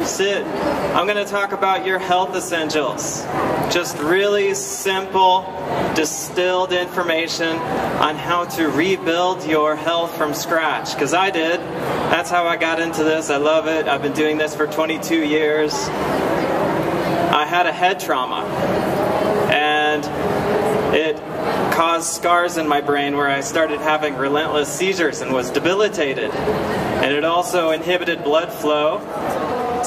Sit. I'm going to talk about your health essentials. Just really simple, distilled information on how to rebuild your health from scratch. Because I did. That's how I got into this. I love it. I've been doing this for 22 years. I had a head trauma. And it caused scars in my brain where I started having relentless seizures and was debilitated. And it also inhibited blood flow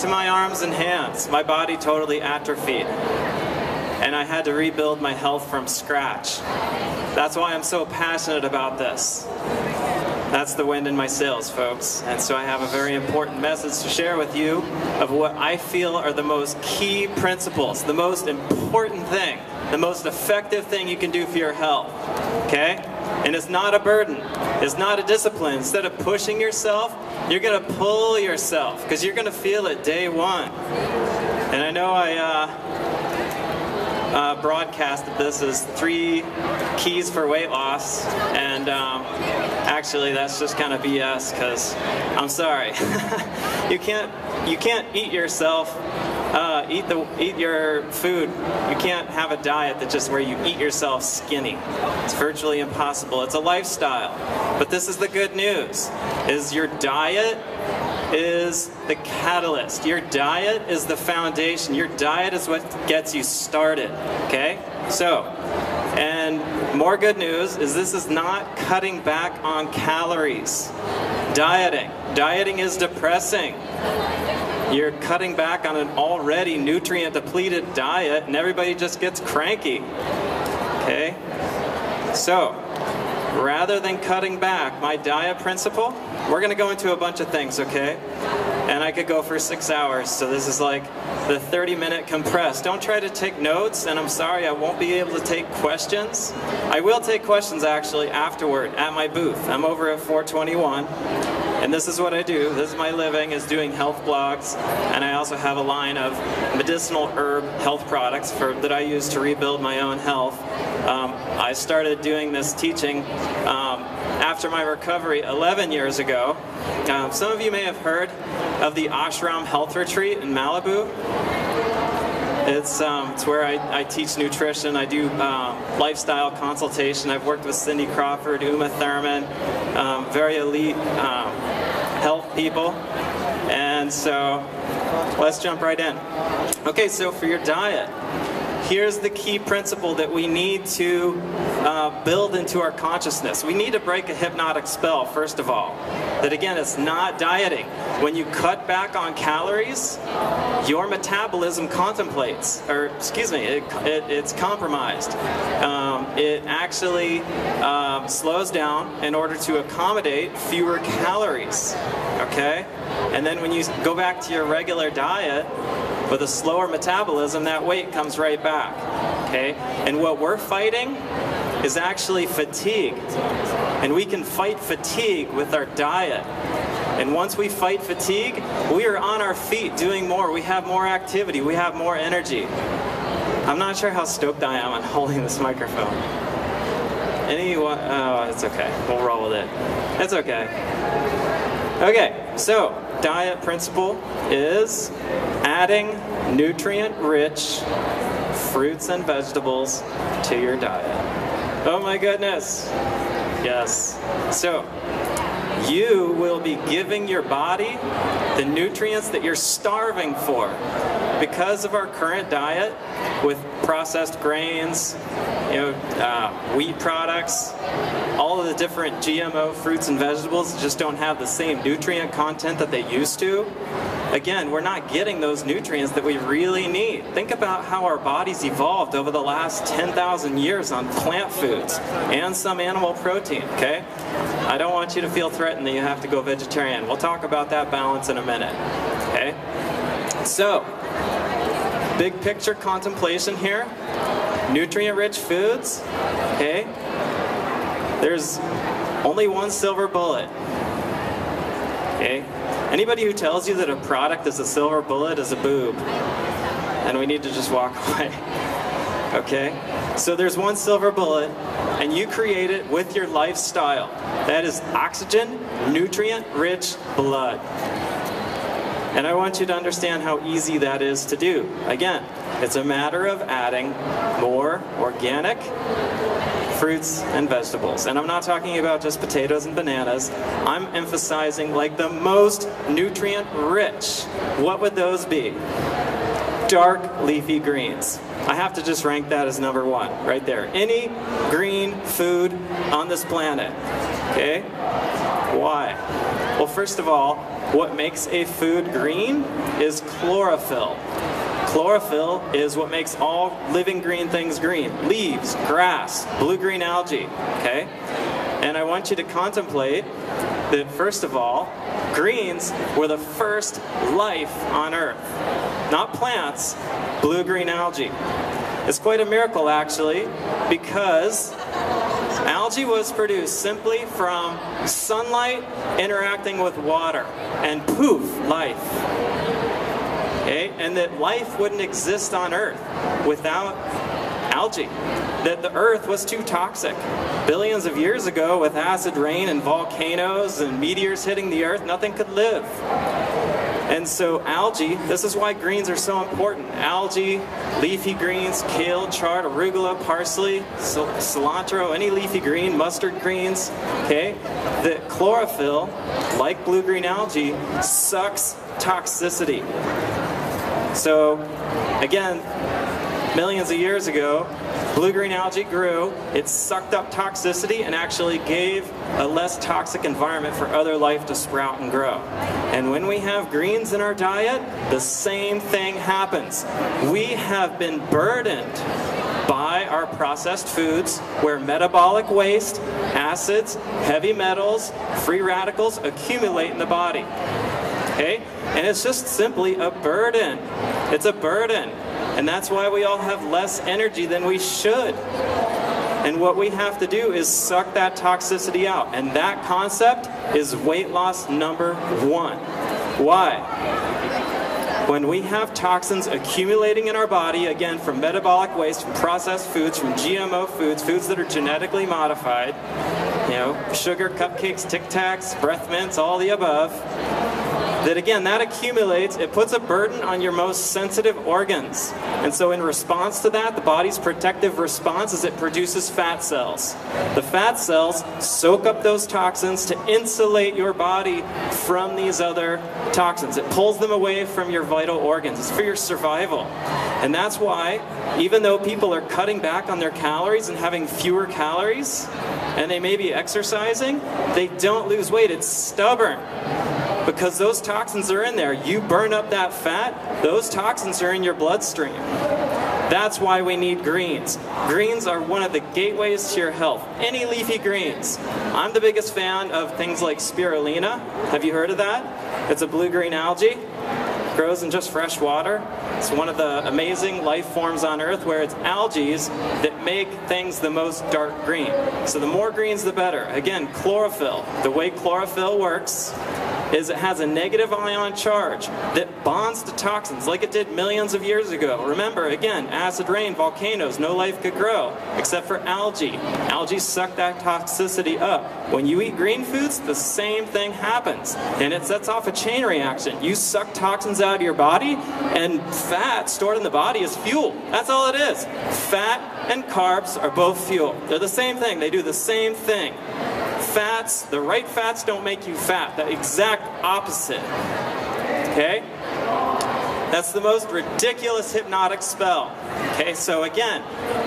to my arms and hands. My body totally atrophied. And I had to rebuild my health from scratch. That's why I'm so passionate about this. That's the wind in my sails, folks. And so I have a very important message to share with you of what I feel are the most key principles, the most important thing, the most effective thing you can do for your health. Okay? And it's not a burden. It's not a discipline. Instead of pushing yourself, you're going to pull yourself because you're going to feel it day one. And I know I broadcasted this as 3 keys for weight loss, and actually that's just kind of BS because I'm sorry. you can't eat yourself. Eat your food. You can't have a diet that's just where you eat yourself skinny. It's virtually impossible. It's a lifestyle. But this is the good news, is your diet is the catalyst. Your diet is the foundation. Your diet is what gets you started, okay? So, and more good news is this is not cutting back on calories. Dieting is depressing. You're cutting back on an already nutrient-depleted diet, and everybody just gets cranky. Okay? So, rather than cutting back, my diet principle, we're going to go into a bunch of things, okay? And I could go for 6 hours, so this is like the 30-minute compressed. Don't try to take notes, and I'm sorry I won't be able to take questions. I will take questions, actually, afterward at my booth. I'm over at 421. And this is what I do. This is my living, is doing health blogs. And I also have a line of medicinal herb health products that I use to rebuild my own health. I started doing this teaching after my recovery 11 years ago. Some of you may have heard of the Ashram Health Retreat in Malibu. It's where I teach nutrition. I do lifestyle consultation. I've worked with Cindy Crawford, Uma Thurman, very elite health people. And so let's jump right in. Okay, so for your diet, here's the key principle that we need to build into our consciousness. We need to break a hypnotic spell, first of all. That again, it's not dieting. When you cut back on calories, your metabolism it's compromised. It actually slows down in order to accommodate fewer calories. Okay? And then when you go back to your regular diet, with a slower metabolism, that weight comes right back, okay? And what we're fighting is actually fatigue. And we can fight fatigue with our diet. And once we fight fatigue, we are on our feet doing more. We have more activity. We have more energy. I'm not sure how stoked I am on holding this microphone. Anyone? Oh, it's okay. We'll roll with it. It's okay. Okay, so diet principle is adding nutrient-rich fruits and vegetables to your diet. Oh my goodness. Yes. So, you will be giving your body the nutrients that you're starving for. Because of our current diet with processed grains, wheat products, all of the different GMO fruits and vegetables just don't have the same nutrient content that they used to. Again, we're not getting those nutrients that we really need. Think about how our bodies evolved over the last 10,000 years on plant foods and some animal protein, okay? I don't want you to feel threatened that you have to go vegetarian. We'll talk about that balance in a minute, okay? So, big picture contemplation here. Nutrient-rich foods, okay? There's only one silver bullet, okay? Anybody who tells you that a product is a silver bullet is a boob, and we need to just walk away, okay? So there's one silver bullet, and you create it with your lifestyle. That is oxygen, nutrient-rich blood. And I want you to understand how easy that is to do. Again, it's a matter of adding more organic fruits and vegetables. And I'm not talking about just potatoes and bananas. I'm emphasizing like the most nutrient rich. What would those be? Dark leafy greens. I have to just rank that as number one, right there. Any green food on this planet, okay? Why? Well, first of all, what makes a food green is chlorophyll. Chlorophyll is what makes all living green things green. Leaves, grass, blue-green algae, okay? And I want you to contemplate that, first of all, greens were the first life on Earth. Not plants, blue-green algae. It's quite a miracle, actually, because algae was produced simply from sunlight interacting with water, and poof, life. Okay? And that life wouldn't exist on Earth without algae. That the Earth was too toxic. Billions of years ago, with acid rain and volcanoes and meteors hitting the Earth, nothing could live. And so algae, this is why greens are so important. Algae, leafy greens, kale, chard, arugula, parsley, cilantro, any leafy green, mustard greens, okay? The chlorophyll, like blue-green algae, sucks toxicity. So, again, millions of years ago, blue-green algae grew, it sucked up toxicity and actually gave a less toxic environment for other life to sprout and grow. And when we have greens in our diet, the same thing happens. We have been burdened by our processed foods where metabolic waste, acids, heavy metals, free radicals accumulate in the body. Okay? And it's just simply a burden. It's a burden. And that's why we all have less energy than we should. And what we have to do is suck that toxicity out. And that concept is weight loss number one. Why? When we have toxins accumulating in our body, again, from metabolic waste, from processed foods, from GMO foods, foods that are genetically modified, you know, sugar, cupcakes, Tic Tacs, breath mints, all the above, that again, that accumulates, it puts a burden on your most sensitive organs. And so in response to that, the body's protective response is it produces fat cells. The fat cells soak up those toxins to insulate your body from these other toxins. It pulls them away from your vital organs. It's for your survival. And that's why, even though people are cutting back on their calories and having fewer calories, and they may be exercising, they don't lose weight. It's stubborn. Because those toxins are in there. You burn up that fat, those toxins are in your bloodstream. That's why we need greens. Greens are one of the gateways to your health. Any leafy greens. I'm the biggest fan of things like spirulina. Have you heard of that? It's a blue-green algae. It grows in just fresh water. It's one of the amazing life forms on Earth where it's algae that make things the most dark green. So the more greens, the better. Again, chlorophyll. The way chlorophyll works is it has a negative ion charge that bonds to toxins like it did millions of years ago. Remember, again, acid rain, volcanoes, no life could grow except for algae. Algae suck that toxicity up. When you eat green foods, the same thing happens. And it sets off a chain reaction. You suck toxins out of your body, and fat stored in the body is fuel. That's all it is. Fat and carbs are both fuel. They're the same thing. They do the same thing. Fats, the right fats don't make you fat. The exact opposite. Okay? That's the most ridiculous hypnotic spell. Okay, so again,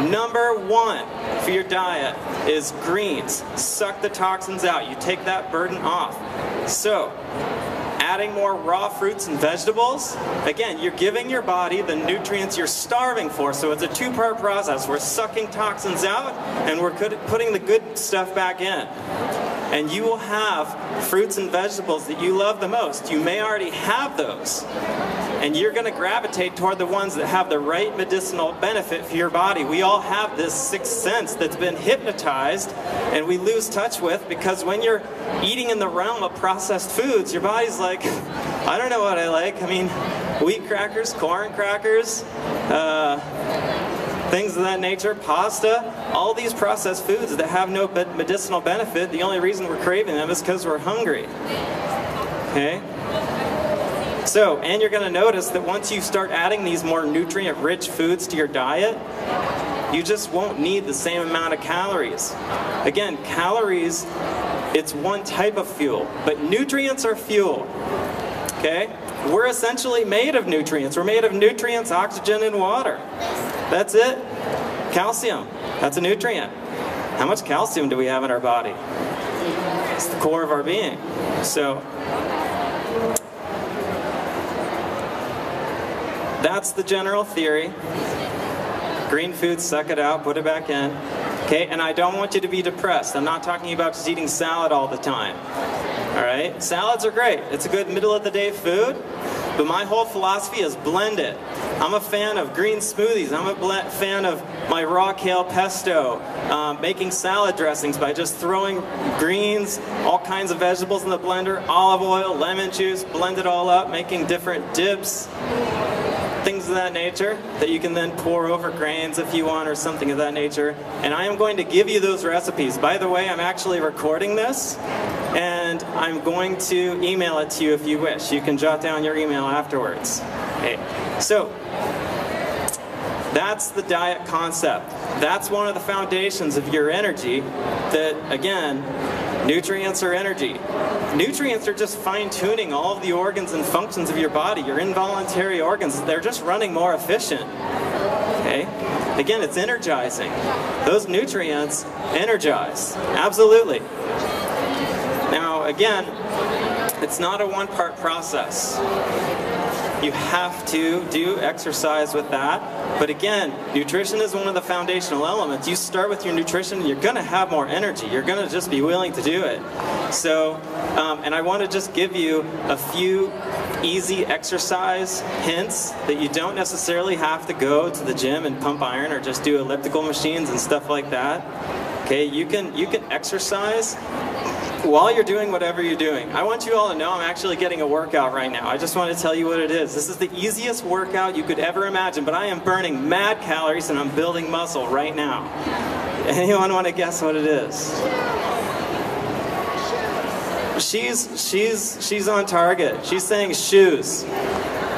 number one for your diet is greens. Suck the toxins out. You take that burden off. So, adding more raw fruits and vegetables, again, you're giving your body the nutrients you're starving for. So it's a two-part process. We're sucking toxins out, and we're putting the good stuff back in. And you will have fruits and vegetables that you love the most. You may already have those. And you're going to gravitate toward the ones that have the right medicinal benefit for your body. We all have this sixth sense that's been hypnotized and we lose touch with, because when you're eating in the realm of processed foods, your body's like, I don't know what I like. I mean, wheat crackers, corn crackers, things of that nature, pasta, all these processed foods that have no medicinal benefit. The only reason we're craving them is because we're hungry. Okay? So, and you're going to notice that once you start adding these more nutrient-rich foods to your diet, you just won't need the same amount of calories. Again, calories, it's one type of fuel, but nutrients are fuel, okay? We're essentially made of nutrients. We're made of nutrients, oxygen, and water. That's it. Calcium, that's a nutrient. How much calcium do we have in our body? It's the core of our being. So, that's the general theory. Green foods, suck it out, put it back in. Okay, and I don't want you to be depressed. I'm not talking about just eating salad all the time. All right, salads are great. It's a good middle of the day food, but my whole philosophy is blend it. I'm a fan of green smoothies. I'm a fan of my raw kale pesto, making salad dressings by just throwing greens, all kinds of vegetables in the blender, olive oil, lemon juice, blend it all up, making different dips, things of that nature that you can then pour over grains if you want or something of that nature. And I am going to give you those recipes. By the way, I'm actually recording this and I'm going to email it to you if you wish. You can jot down your email afterwards. Okay. So that's the diet concept. That's one of the foundations of your energy that, again, nutrients are energy. Nutrients are just fine-tuning all of the organs and functions of your body, your involuntary organs. They're just running more efficient. Okay? Again, it's energizing. Those nutrients energize. Absolutely. Now, again, it's not a one-part process. You have to do exercise with that. But again, nutrition is one of the foundational elements. You start with your nutrition, you're going to have more energy. You're going to just be willing to do it. So, and I want to just give you a few easy exercise hints that you don't necessarily have to go to the gym and pump iron or just do elliptical machines and stuff like that. Okay, you can exercise while you're doing whatever you're doing. I want you all to know I'm actually getting a workout right now. I just want to tell you what it is. This is the easiest workout you could ever imagine, but I am burning mad calories and I'm building muscle right now. Anyone want to guess what it is? She's on target. She's saying shoes.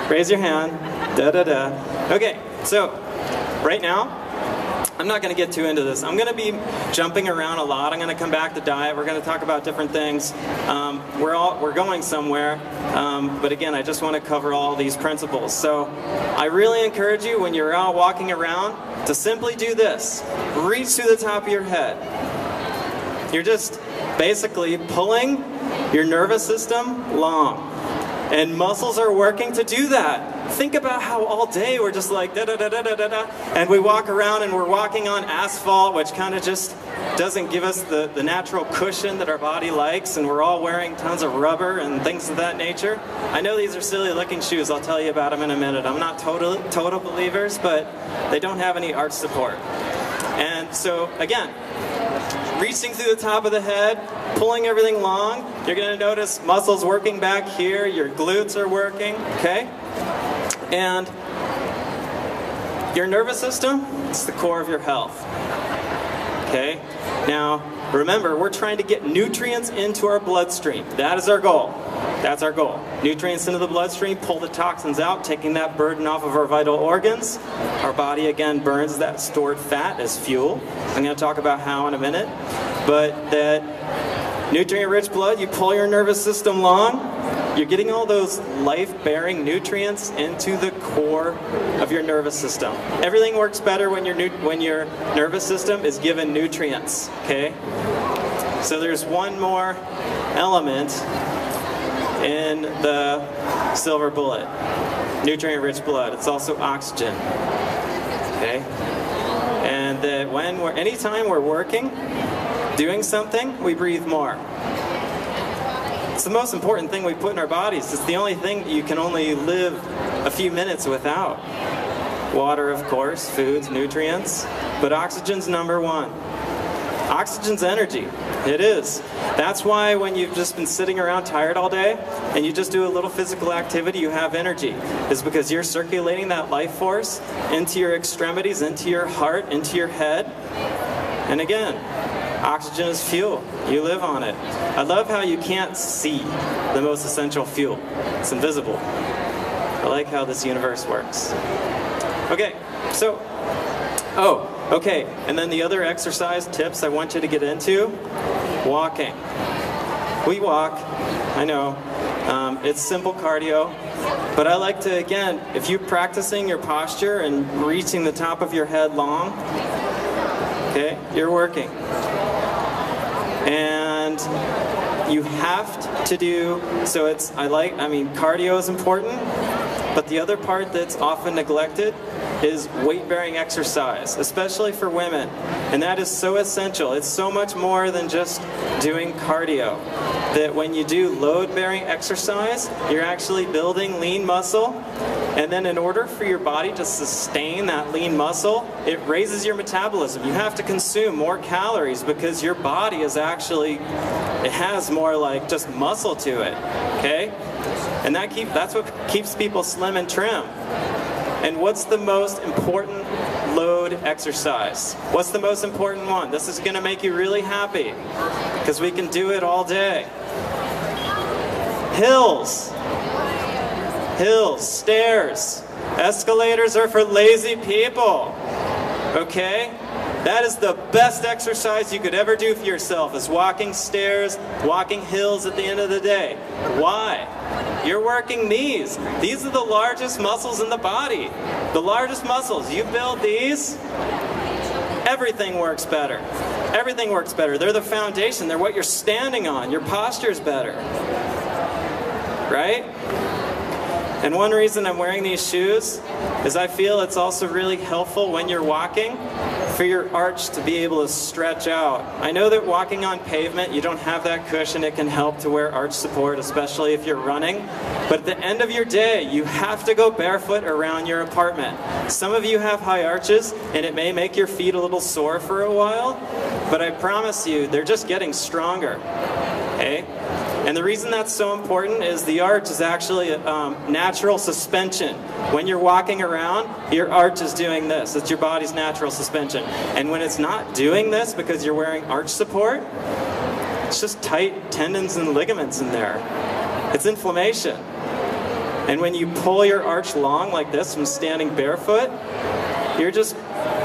Raise your hand. Da da da. Okay, so right now, I'm not going to get too into this. I'm going to be jumping around a lot. I'm going to come back to diet. We're going to talk about different things. We're going somewhere. But again, I just want to cover all these principles. So I really encourage you when you're out walking around to simply do this. Reach to the top of your head. You're just basically pulling your nervous system long. And muscles are working to do that. Think about how all day we're just like da da da da da da da, and we walk around and we're walking on asphalt, which kind of just doesn't give us the natural cushion that our body likes, and we're all wearing tons of rubber and things of that nature. I know these are silly looking shoes. I'll tell you about them in a minute. I'm not total believers, but they don't have any arch support. And so again, reaching through the top of the head, pulling everything long, you're going to notice muscles working back here, your glutes are working, okay? And your nervous system, it's the core of your health, okay? Now, remember, we're trying to get nutrients into our bloodstream. That is our goal. That's our goal. Nutrients into the bloodstream, pull the toxins out, taking that burden off of our vital organs. Our body, again, burns that stored fat as fuel. I'm going to talk about how in a minute. But that nutrient-rich blood, you pull your nervous system long, you're getting all those life-bearing nutrients into the core of your nervous system. Everything works better when your nervous system is given nutrients, okay? So there's one more element in the silver bullet, nutrient-rich blood. It's also oxygen, okay? And that anytime we're working, doing something, we breathe more. It's the most important thing we put in our bodies. It's the only thing you can only live a few minutes without. Water, of course, foods, nutrients, but oxygen's number one. Oxygen's energy. It is. That's why when you've just been sitting around tired all day and you just do a little physical activity, you have energy. It's because you're circulating that life force into your extremities, into your heart, into your head. And again, oxygen is fuel. You live on it. I love how you can't see the most essential fuel. It's invisible. I like how this universe works. Okay, so, okay, and then the other exercise tips I want you to get into, walking. We walk, I know, it's simple cardio, but I like to, again, if you're practicing your posture and reaching the top of your head long, okay, you're working. And you have to do, so it's, cardio is important, but the other part that's often neglected is weight-bearing exercise, especially for women. And that is so essential. It's so much more than just doing cardio. That when you do load-bearing exercise, you're actually building lean muscle. And then in order for your body to sustain that lean muscle, it raises your metabolism. You have to consume more calories because your body is actually, it has more like just muscle to it, okay? And that's what keeps people slim and trim. And what's the most important load exercise? What's the most important one? This is going to make you really happy because we can do it all day. Hills. Hills, stairs. Escalators are for lazy people. Okay? That is the best exercise you could ever do for yourself, is walking stairs, walking hills at the end of the day. Why? You're working knees. These are the largest muscles in the body. The largest muscles. You build these, everything works better. Everything works better. They're the foundation. They're what you're standing on. Your posture's better. Right? And one reason I'm wearing these shoes is I feel it's also really helpful when you're walking for your arch to be able to stretch out. I know that walking on pavement, you don't have that cushion. It can help to wear arch support, especially if you're running. But at the end of your day, you have to go barefoot around your apartment. Some of you have high arches, and it may make your feet a little sore for a while, but I promise you, they're just getting stronger. Okay? And the reason that's so important is the arch is actually a natural suspension. When you're walking around, your arch is doing this. It's your body's natural suspension. And when it's not doing this because you're wearing arch support, it's just tight tendons and ligaments in there. It's inflammation. And when you pull your arch long like this from standing barefoot, you're just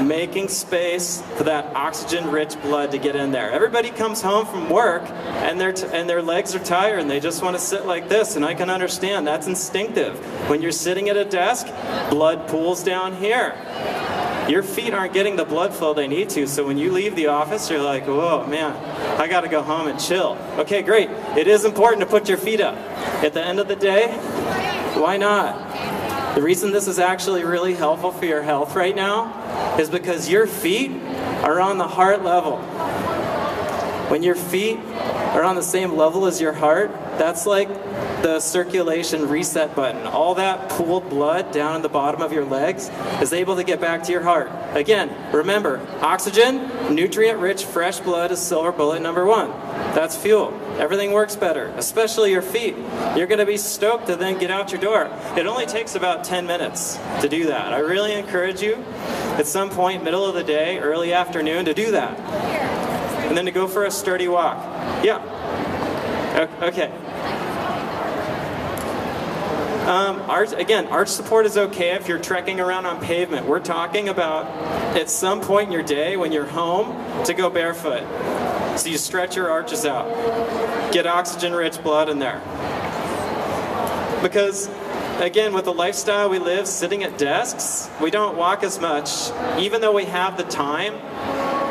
making space for that oxygen-rich blood to get in there. Everybody comes home from work and their legs are tired and they just want to sit like this, and I can understand that's instinctive. When you're sitting at a desk, blood pools down here. Your feet aren't getting the blood flow they need to, so when you leave the office, you're like, whoa, man, I gotta go home and chill. Okay, great. It is important to put your feet up. At the end of the day, why not? The reason this is actually really helpful for your health right now is because your feet are on the heart level. When your feet are on the same level as your heart, that's like the circulation reset button. All that pooled blood down in the bottom of your legs is able to get back to your heart. Again, remember, oxygen, nutrient-rich, fresh blood is silver bullet number 1. That's fuel. Everything works better, especially your feet. You're going to be stoked to then get out your door. It only takes about 10 minutes to do that. I really encourage you at some point, middle of the day, early afternoon, to do that. And then to go for a sturdy walk. Yeah. Okay. Arch support is okay if you're trekking around on pavement. We're talking about at some point in your day when you're home to go barefoot. So you stretch your arches out. Get oxygen-rich blood in there. Because, again, with the lifestyle we live, sitting at desks, we don't walk as much. Even though we have the time,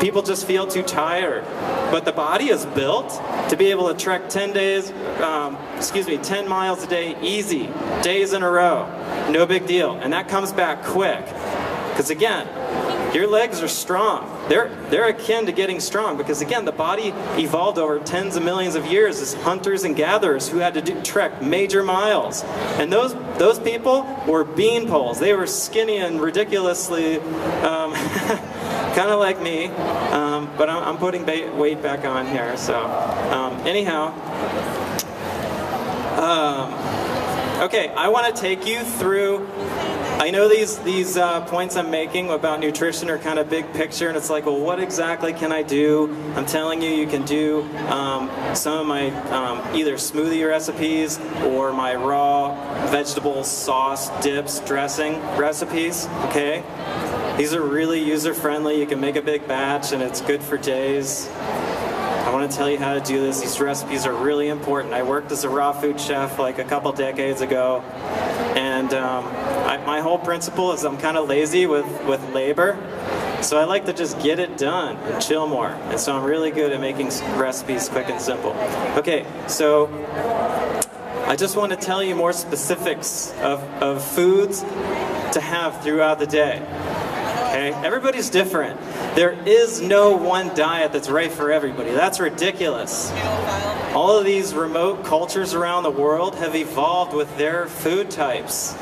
people just feel too tired. But the body is built to be able to trek 10 miles a day easy, days in a row. No big deal. And that comes back quick. Because again, your legs are strong. They're akin to getting strong because again, the body evolved over tens of millions of years as hunters and gatherers who had to trek major miles. And those people were bean poles. They were skinny and ridiculously kind of like me, but I'm putting weight back on here. So anyhow, okay, I want to take you through. I I know these points I'm making about nutrition are kind of big picture, and it's like, well, what exactly can I do? I'm telling you, you can do some of my either smoothie recipes or my raw vegetable sauce, dips, dressing recipes, okay? These are really user-friendly. You can make a big batch, and it's good for days. I want to tell you how to do this. These recipes are really important. I worked as a raw food chef like a couple decades ago, and my whole principle is I'm kind of lazy with labor, so I like to just get it done and chill more. And so I'm really good at making recipes quick and simple. Okay, so I just want to tell you more specifics of foods to have throughout the day. Okay? Everybody's different. There is no one diet that's right for everybody. That's ridiculous. All of these remote cultures around the world have evolved with their food types.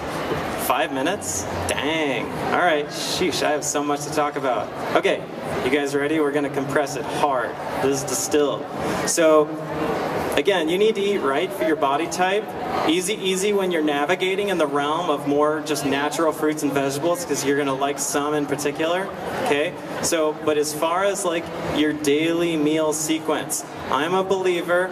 5 minutes? Dang. All right, sheesh, I have so much to talk about. Okay, you guys ready? We're gonna compress it hard. This is distilled. So, again, you need to eat right for your body type. Easy when you're navigating in the realm of more just natural fruits and vegetables, because you're gonna like some in particular, okay? So, but as far as like your daily meal sequence, I'm a believer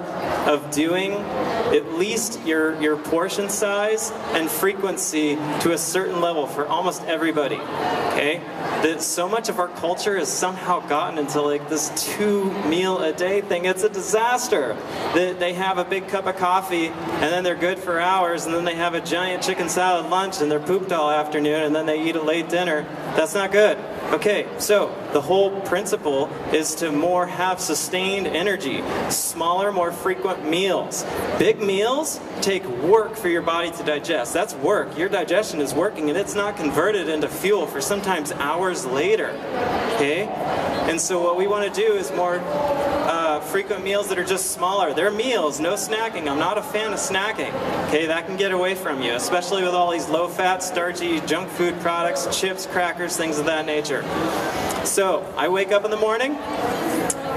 of doing at least your portion size and frequency to a certain level for almost everybody, okay? That so much of our culture has somehow gotten into like this 2-meal-a-day thing. It's a disaster. They have a big cup of coffee and then they're good for hours, and then they have a giant chicken salad lunch and they're pooped all afternoon, and then they eat a late dinner. That's not good. Okay, so the whole principle is to more have sustained energy, smaller, more frequent meals. Big meals take work for your body to digest. That's work. Your digestion is working, and it's not converted into fuel for sometimes hours later. Okay? And so what we want to do is more frequent meals that are just smaller. They're meals, no snacking. I'm not a fan of snacking. Okay, that can get away from you, especially with all these low-fat, starchy, junk food products, chips, crackers, things of that nature. So, I wake up in the morning,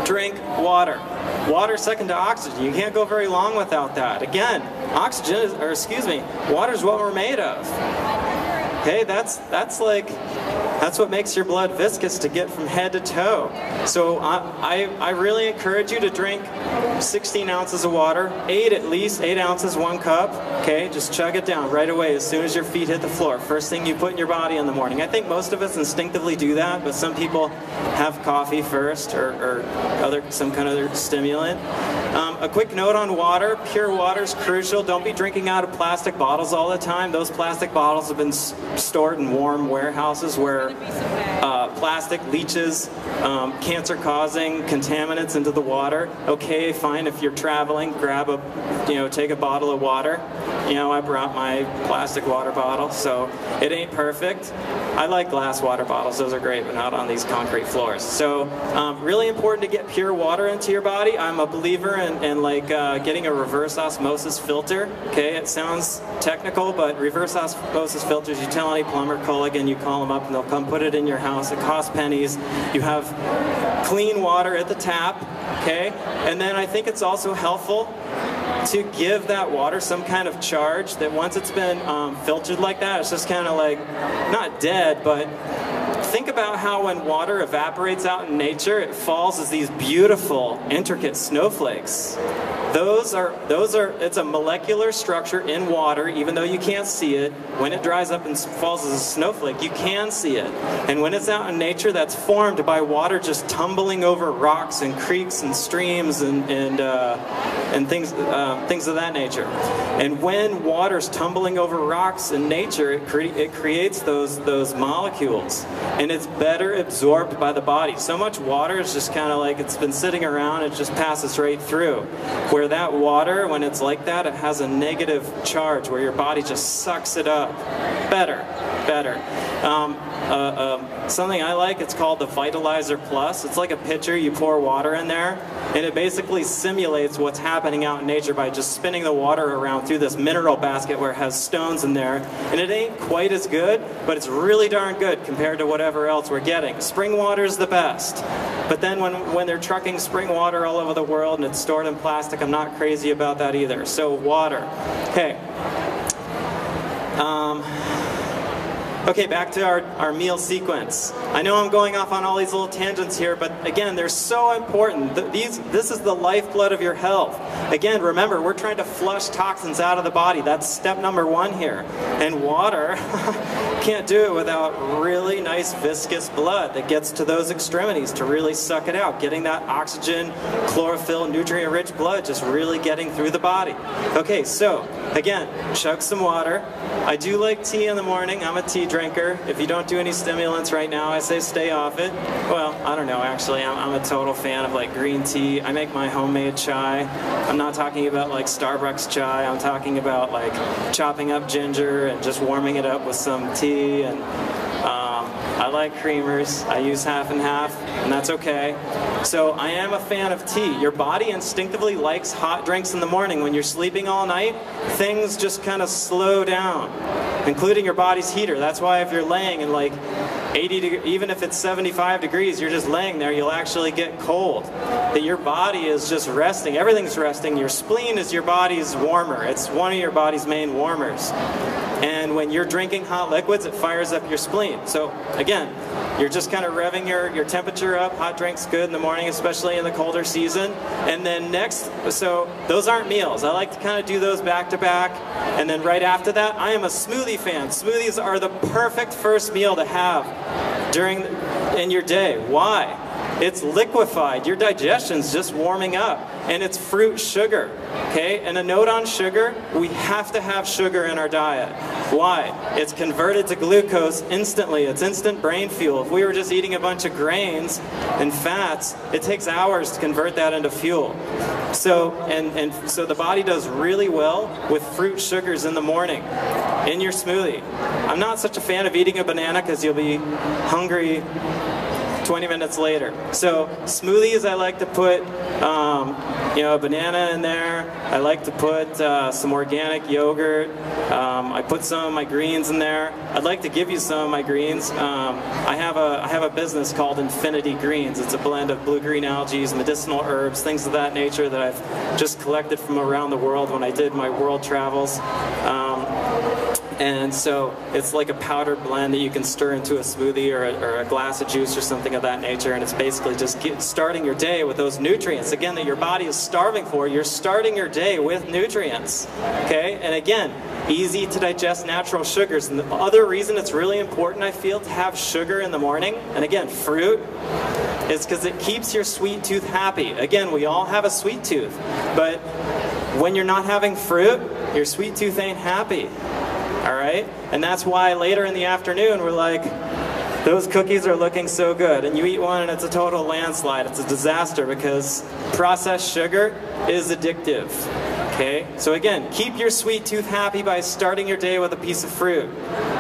drink water. Water second to oxygen. You can't go very long without that. Again, water is what we're made of. Okay, that's what makes your blood viscous to get from head to toe. So I really encourage you to drink 16 ounces of water, at least 8 ounces, 1 cup. Okay, just chug it down right away as soon as your feet hit the floor. First thing you put in your body in the morning. I think most of us instinctively do that, but some people have coffee first or some kind of other stimulant. A quick note on water. Pure water is crucial. Don't be drinking out of plastic bottles all the time. Those plastic bottles have been stored in warm warehouses where plastic leaches cancer-causing contaminants into the water. Okay, fine, if you're traveling, take a bottle of water. You know, I brought my plastic water bottle, so it ain't perfect. I like glass water bottles. Those are great, but not on these concrete floors. So, really important to get pure water into your body. I'm a believer in getting a reverse osmosis filter. Okay, it sounds technical, but reverse osmosis filters, you tell any plumber, Culligan, you call them up and they'll come put it in your house. It costs pennies. You have clean water at the tap, okay? And then I think it's also helpful to give that water some kind of charge, that once it's been filtered like that, it's just kind of like, not dead, but think about how when water evaporates out in nature, it falls as these beautiful, intricate snowflakes. It's a molecular structure in water, even though you can't see it. When it dries up and falls as a snowflake, you can see it. And when it's out in nature, that's formed by water just tumbling over rocks and creeks and streams and things of that nature. And when water's tumbling over rocks in nature, it creates those molecules. And it's better absorbed by the body. So much water is just kind of like it's been sitting around, it just passes right through. Where that water, when it's like that, it has a negative charge where your body just sucks it up. Better. Something I like, it's called the Vitalizer Plus. It's like a pitcher, you pour water in there, and it basically simulates what's happening out in nature by just spinning the water around through this mineral basket where it has stones in there. And it ain't quite as good, but it's really darn good compared to whatever else we're getting. Spring water is the best. But then when they're trucking spring water all over the world and it's stored in plastic, I'm not crazy about that either. So water. Okay. Okay, back to our meal sequence. I know I'm going off on all these little tangents here, but again, they're so important. This is the lifeblood of your health. Again, remember, we're trying to flush toxins out of the body. That's step number one here. And water, can't do it without really nice viscous blood that gets to those extremities to really suck it out. Getting that oxygen, chlorophyll, nutrient-rich blood just really getting through the body. Okay, so again, chug some water. I do like tea in the morning. I'm a tea drinker. If you don't do any stimulants right now, I say stay off it. Well, I don't know, actually. I'm a total fan of like green tea. I make my homemade chai. I'm not talking about like Starbucks chai. I'm talking about like chopping up ginger and just warming it up with some tea. And I like creamers. I use half and half, and that's okay. So I am a fan of tea. Your body instinctively likes hot drinks in the morning. When you're sleeping all night, things just kind of slow down, including your body's heater. That's why if you're laying in like 80 degrees, even if it's 75 degrees, you're just laying there, you'll actually get cold. That your body is just resting. Everything's resting. Your spleen is your body's warmer. It's one of your body's main warmers. And when you're drinking hot liquids, it fires up your spleen. So again, you're just kind of revving your temperature up. Hot drink's good in the morning, especially in the colder season. And then next, so those aren't meals. I like to kind of do those back to back. And then right after that, I am a smoothie fan. Smoothies are the perfect first meal to have in your day. Why? It's liquefied. Your digestion's just warming up. And it's fruit sugar. Okay? And a note on sugar, we have to have sugar in our diet. Why? It's converted to glucose instantly. It's instant brain fuel. If we were just eating a bunch of grains and fats, it takes hours to convert that into fuel. So, so the body does really well with fruit sugars in the morning in your smoothie. I'm not such a fan of eating a banana because you'll be hungry 20 minutes later. So smoothies, I like to put a banana in there. I like to put some organic yogurt. I put some of my greens in there. I'd like to give you some of my greens. I have a business called Infinity Greens. It's a blend of blue-green algae, medicinal herbs, things of that nature that I've just collected from around the world when I did my world travels. And so it's like a powdered blend that you can stir into a smoothie or a glass of juice or something of that nature, and it's basically just starting your day with those nutrients, again, that your body is starving for. You're starting your day with nutrients, okay? And again, easy to digest natural sugars. And the other reason it's really important, I feel, to have sugar in the morning, and again, fruit, is because it keeps your sweet tooth happy. Again, we all have a sweet tooth, but when you're not having fruit, your sweet tooth ain't happy. All right? And that's why later in the afternoon we're like, those cookies are looking so good. And you eat one and it's a total landslide. It's a disaster because processed sugar is addictive. Okay? So again, keep your sweet tooth happy by starting your day with a piece of fruit.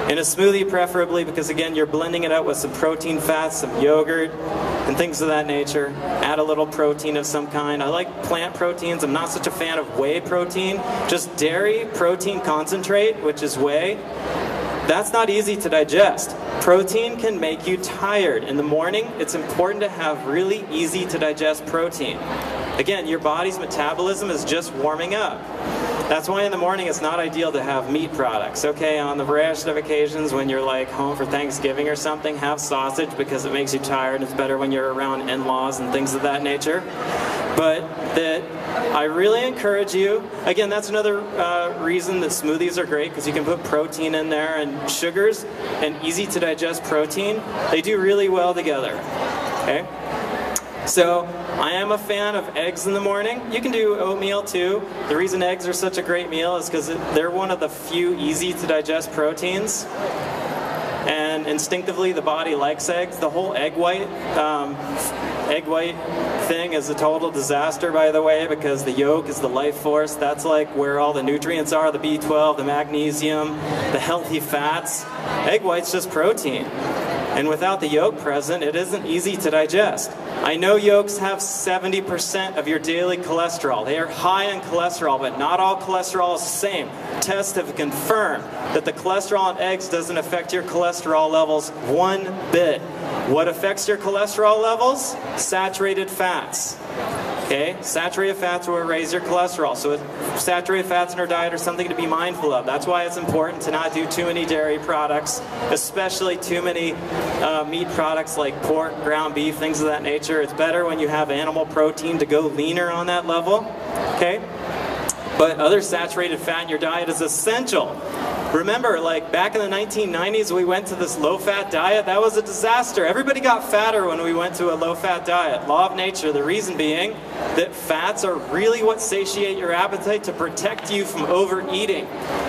In a smoothie preferably, because again, you're blending it out with some protein fats, some yogurt, and things of that nature. Add a little protein of some kind. I like plant proteins. I'm not such a fan of whey protein. Just dairy protein concentrate, which is whey. That's not easy to digest. Protein can make you tired. In the morning, it's important to have really easy to digest protein. Again, your body's metabolism is just warming up. That's why in the morning it's not ideal to have meat products. Okay, on the rarest of occasions when you're like home for Thanksgiving or something, have sausage because it makes you tired. It's better when you're around in-laws and things of that nature. But that I really encourage you, again, that's another reason that smoothies are great, because you can put protein in there, and sugars and easy to digest protein, they do really well together. Okay? So I am a fan of eggs in the morning. You can do oatmeal too. The reason eggs are such a great meal is because they're one of the few easy to digest proteins. And instinctively the body likes eggs. The whole egg white thing is a total disaster, by the way, because the yolk is the life force. That's like where all the nutrients are, the B12, the magnesium, the healthy fats. Egg white's just protein. And without the yolk present, it isn't easy to digest. I know yolks have 70% of your daily cholesterol. They are high in cholesterol, but not all cholesterol is the same. Tests have confirmed that the cholesterol in eggs doesn't affect your cholesterol levels one bit. What affects your cholesterol levels? Saturated fats. Okay, saturated fats will raise your cholesterol. So saturated fats in our diet are something to be mindful of. That's why it's important to not do too many dairy products, especially too many meat products like pork, ground beef, things of that nature. It's better when you have animal protein to go leaner on that level. Okay, but other saturated fat in your diet is essential. Remember, like back in the 1990s, we went to this low-fat diet. That was a disaster. Everybody got fatter when we went to a low-fat diet. Law of nature, the reason being that fats are really what satiate your appetite to protect you from overeating.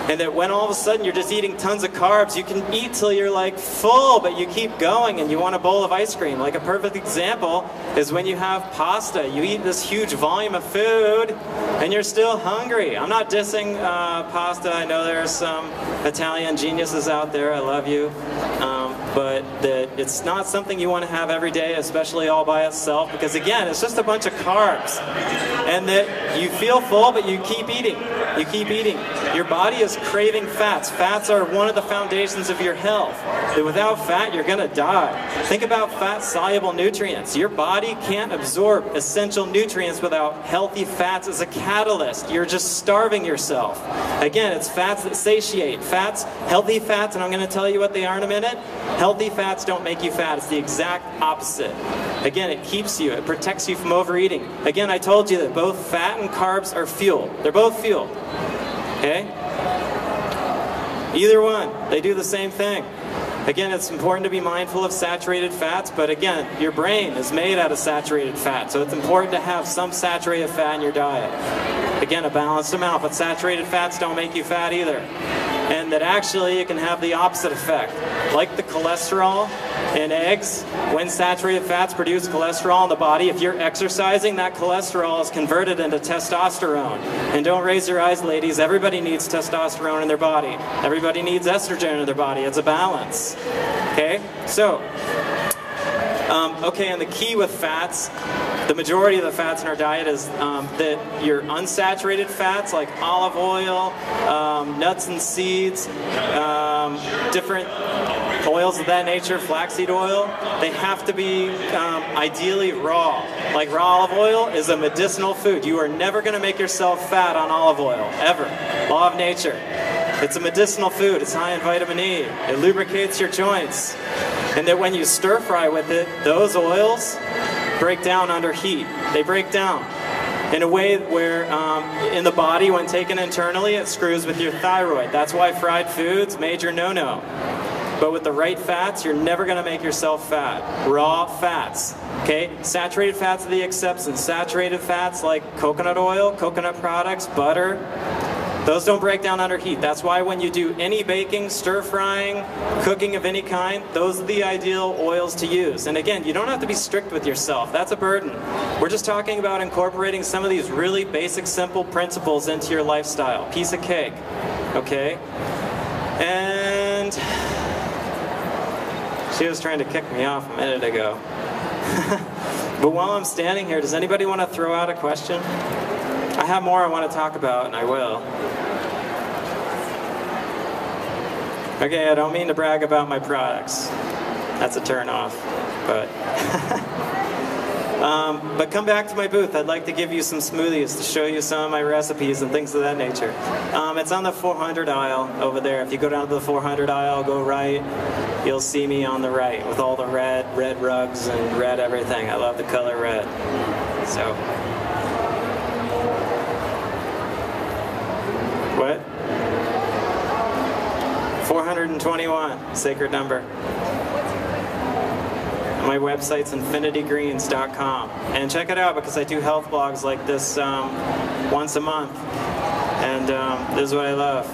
And that when all of a sudden you're just eating tons of carbs, you can eat till you're like full, but you keep going and you want a bowl of ice cream. Like a perfect example is when you have pasta. You eat this huge volume of food and you're still hungry. I'm not dissing pasta. I know there's some Italian geniuses out there, I love you, but it's not something you want to have every day, especially all by itself, because again, it's just a bunch of carbs, and that you feel full, but you keep eating. You keep eating. Your body is craving fats. Fats are one of the foundations of your health. That without fat, you're going to die. Think about fat-soluble nutrients. Your body can't absorb essential nutrients without healthy fats as a catalyst. You're just starving yourself. Again, it's fats that satiate. Fats, healthy fats, and I'm going to tell you what they are in a minute. Healthy fats don't make you fat. It's the exact opposite. Again, it keeps you. It protects you from overeating. Again, I told you that both fat and carbs are fuel. They're both fuel. Okay? Either one. They do the same thing. Again, it's important to be mindful of saturated fats, but again, your brain is made out of saturated fat, so it's important to have some saturated fat in your diet. Again, a balanced amount, but saturated fats don't make you fat either. And that actually it can have the opposite effect. Like the cholesterol in eggs, when saturated fats produce cholesterol in the body, if you're exercising, that cholesterol is converted into testosterone. And don't raise your eyes, ladies, everybody needs testosterone in their body. Everybody needs estrogen in their body. It's a balance. Okay? So, okay, and the key with fats, the majority of the fats in our diet is that your unsaturated fats like olive oil, nuts and seeds, different oils of that nature, flaxseed oil, they have to be ideally raw. Like raw olive oil is a medicinal food. You are never going to make yourself fat on olive oil, ever. Law of nature. It's a medicinal food. It's high in vitamin E. It lubricates your joints. And that when you stir fry with it, those oils break down under heat. They break down in a way where in the body, when taken internally, it screws with your thyroid. That's why fried foods, major no-no. But with the right fats, you're never going to make yourself fat. Raw fats. Okay? Saturated fats are the exception. Saturated fats like coconut oil, coconut products, butter, those don't break down under heat. That's why when you do any baking, stir frying, cooking of any kind, those are the ideal oils to use. And again, you don't have to be strict with yourself. That's a burden. We're just talking about incorporating some of these really basic, simple principles into your lifestyle. Piece of cake. Okay? And she was trying to kick me off a minute ago. But while I'm standing here, does anybody want to throw out a question? I have more I want to talk about, and I will. Okay, I don't mean to brag about my products. That's a turn-off, but... but come back to my booth. I'd like to give you some smoothies to show you some of my recipes and things of that nature. It's on the 400 aisle over there. If you go down to the 400 aisle, go right, you'll see me on the right with all the red rugs and red everything. I love the color red. So... What? 421, sacred number. My website's infinitygreens.com. And check it out because I do health blogs like this once a month. And this is what I love.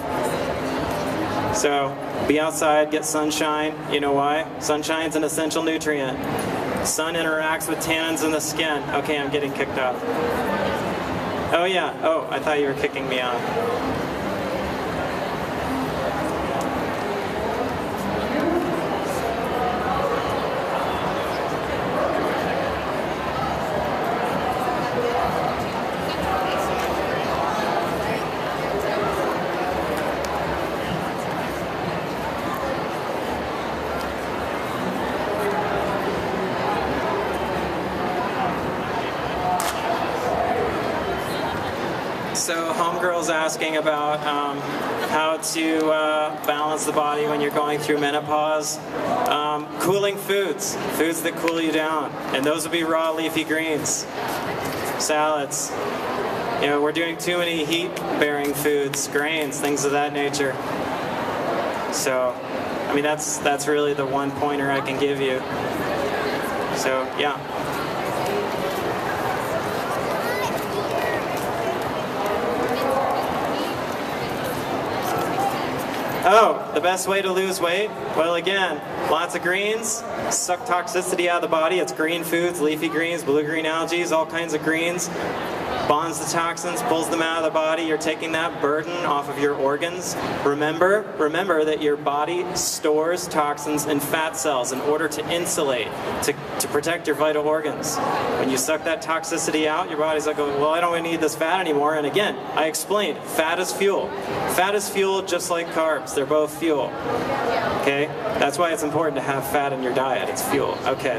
So, be outside, get sunshine. You know why? Sunshine's an essential nutrient. Sun interacts with tannins in the skin. Okay, I'm getting kicked off. Oh yeah, oh, I thought you were kicking me off. one girl's asking about how to balance the body when you're going through menopause. Cooling foods that cool you down, and those would be raw leafy greens, salads. You know, we're doing too many heat-bearing foods, grains, things of that nature. So, I mean, that's really the one pointer I can give you. So, yeah. Oh, the best way to lose weight? Well, again, lots of greens, suck toxicity out of the body. It's green foods, leafy greens, blue-green algae, all kinds of greens. Bonds the toxins, pulls them out of the body. You're taking that burden off of your organs. Remember that your body stores toxins in fat cells in order to insulate, to protect your vital organs. When you suck that toxicity out, your body's like, well, I don't need this fat anymore. And again, I explained, fat is fuel. Fat is fuel just like carbs. They're both fuel. Okay? That's why it's important to have fat in your diet. It's fuel. Okay.